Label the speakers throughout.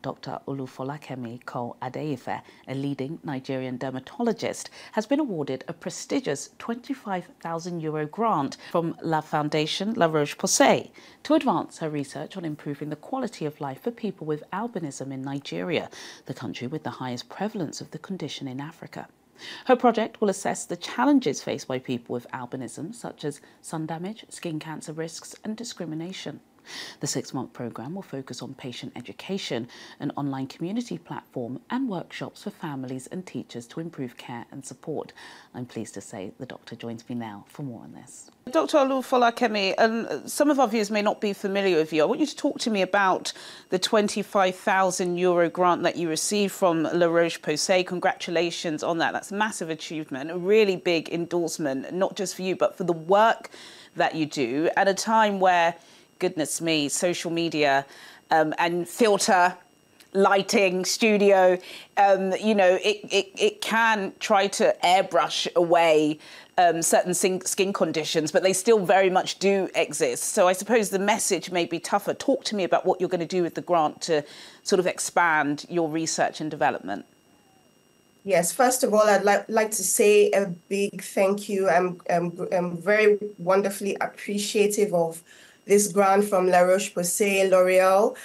Speaker 1: Dr. Olufolakemi Cole-Adeife, a leading Nigerian dermatologist, has been awarded a prestigious €25,000 grant from La Foundation La Roche-Posay to advance her research on improving the quality of life for people with albinism in Nigeria, the country with the highest prevalence of the condition in Africa. Her project will assess the challenges faced by people with albinism, such as sun damage, skin cancer risks and discrimination. The 6-month programme will focus on patient education, an online community platform and workshops for families and teachers to improve care and support. I'm pleased to say the doctor joins me now for more on this. Dr. Olufolakemi, some of our viewers may not be familiar with you. I want you to talk to me about the €25,000 grant that you received from La Roche-Posay. Congratulations on that. That's a massive achievement, a really big endorsement, not just for you, but for the work that you do at a time where, goodness me, social media and filter, lighting, studio, it can try to airbrush away certain skin conditions, but they still very much do exist. So I suppose the message may be tougher. Talk to me about what you're going to do with the grant to sort of expand your research and development.
Speaker 2: Yes, first of all, I'd like to say a big thank you. I'm very wonderfully appreciative of this grant from La Roche-Posay, L'Oreal.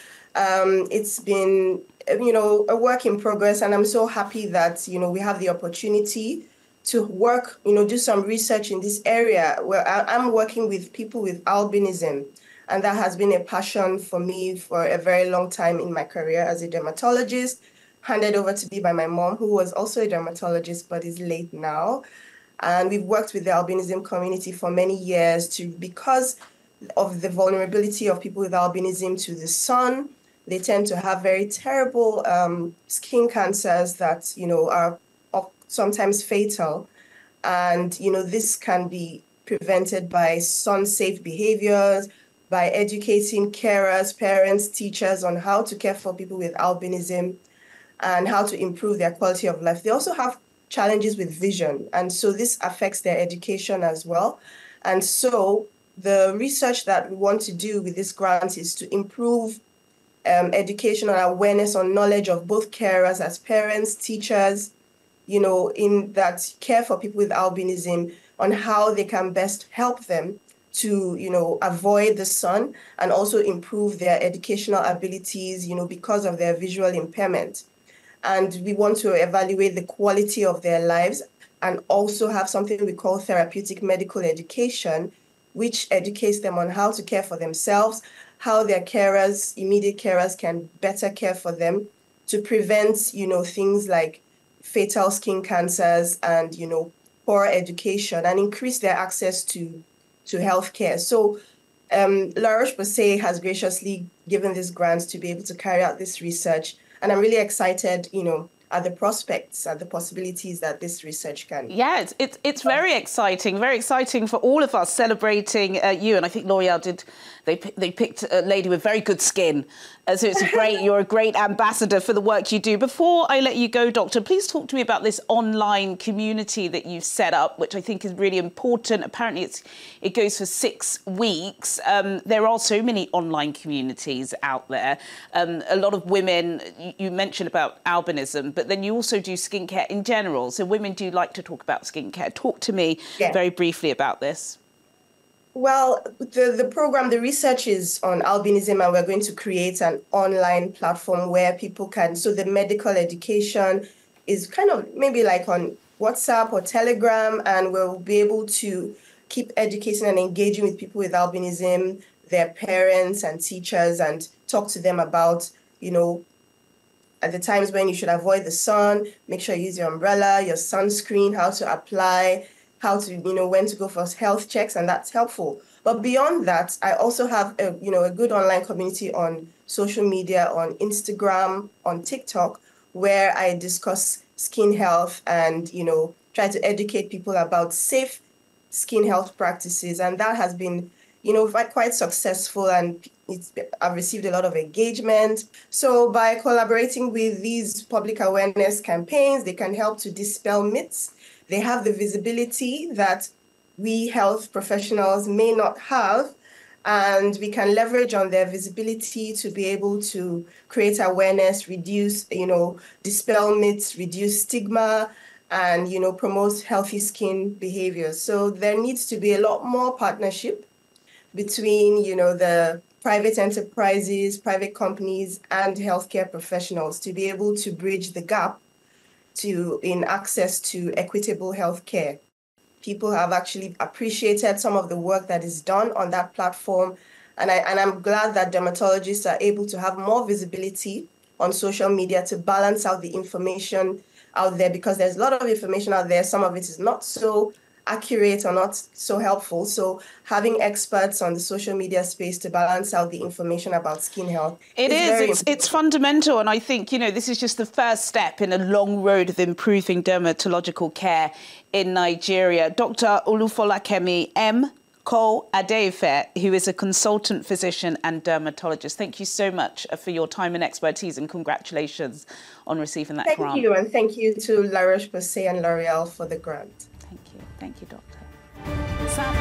Speaker 2: It's been, a work in progress, and I'm so happy that, we have the opportunity to work, do some research in this area where I'm working with people with albinism. And that has been a passion for me for a very long time in my career as a dermatologist, handed over to me by my mom, who was also a dermatologist, but is late now. And we've worked with the albinism community for many years because of the vulnerability of people with albinism to the sun. They tend to have very terrible skin cancers that, are sometimes fatal. And, this can be prevented by sun-safe behaviors, by educating carers, parents, teachers on how to care for people with albinism and how to improve their quality of life. They also have challenges with vision, and so this affects their education as well. And so the research that we want to do with this grant is to improve educational awareness or knowledge of both carers as parents, teachers, in that care for people with albinism, on how they can best help them to, avoid the sun and also improve their educational abilities, because of their visual impairment. And we want to evaluate the quality of their lives and also have something we call therapeutic medical education, which educates them on how to care for themselves, how their carers, immediate carers, can better care for them to prevent, things like fatal skin cancers and, poor education, and increase their access to healthcare. So La Roche-Posay has graciously given this grant to be able to carry out this research. And I'm really excited, at the prospects, at the possibilities that this research can.
Speaker 1: Yeah, it's very exciting for all of us celebrating you. And I think L'Oreal they picked a lady with very good skin. So it's great. You're a great ambassador for the work you do. Before I let you go, Doctor, please talk to me about this online community that you've set up, which I think is really important. Apparently it goes for 6 weeks. There are so many online communities out there. A lot of women, you mentioned about albinism, but then you also do skincare in general. So women do like to talk about skincare. Talk to me very briefly about this.
Speaker 2: Well, the program, the research is on albinism, and we're going to create an online platform where people can, so the medical education is kind of maybe like on WhatsApp or Telegram, and we'll be able to keep educating and engaging with people with albinism, their parents and teachers, and talk to them about, at the times when you should avoid the sun, make sure you use your umbrella, your sunscreen, how to apply, how to, when to go for health checks, and that's helpful. But beyond that, I also have a good online community on social media, on Instagram, on TikTok, where I discuss skin health and, try to educate people about safe skin health practices. And that has been, quite successful, and I've received a lot of engagement. So by collaborating with these public awareness campaigns, they can help to dispel myths. They have the visibility that we health professionals may not have, and we can leverage on their visibility to be able to create awareness, reduce, dispel myths, reduce stigma, and, promote healthy skin behaviors. So there needs to be a lot more partnership between, the private enterprises, private companies, and healthcare professionals to be able to bridge the gap in access to equitable healthcare. People have actually appreciated some of the work that is done on that platform. And I'm glad that dermatologists are able to have more visibility on social media to balance out the information out there, because there's a lot of information out there. Some of it is not so accurate or not so helpful. So having experts on the social media space to balance out the information about skin health
Speaker 1: it's fundamental. And I think, this is just the first step in a long road of improving dermatological care in Nigeria. Dr. Olufolakemi M. Cole-Adeife, who is a consultant physician and dermatologist. Thank you so much for your time and expertise, and congratulations on receiving that grant.
Speaker 2: Thank you, and thank you to La Roche-Posay and L'Oreal for the grant.
Speaker 1: Thank you, Doctor. Sam.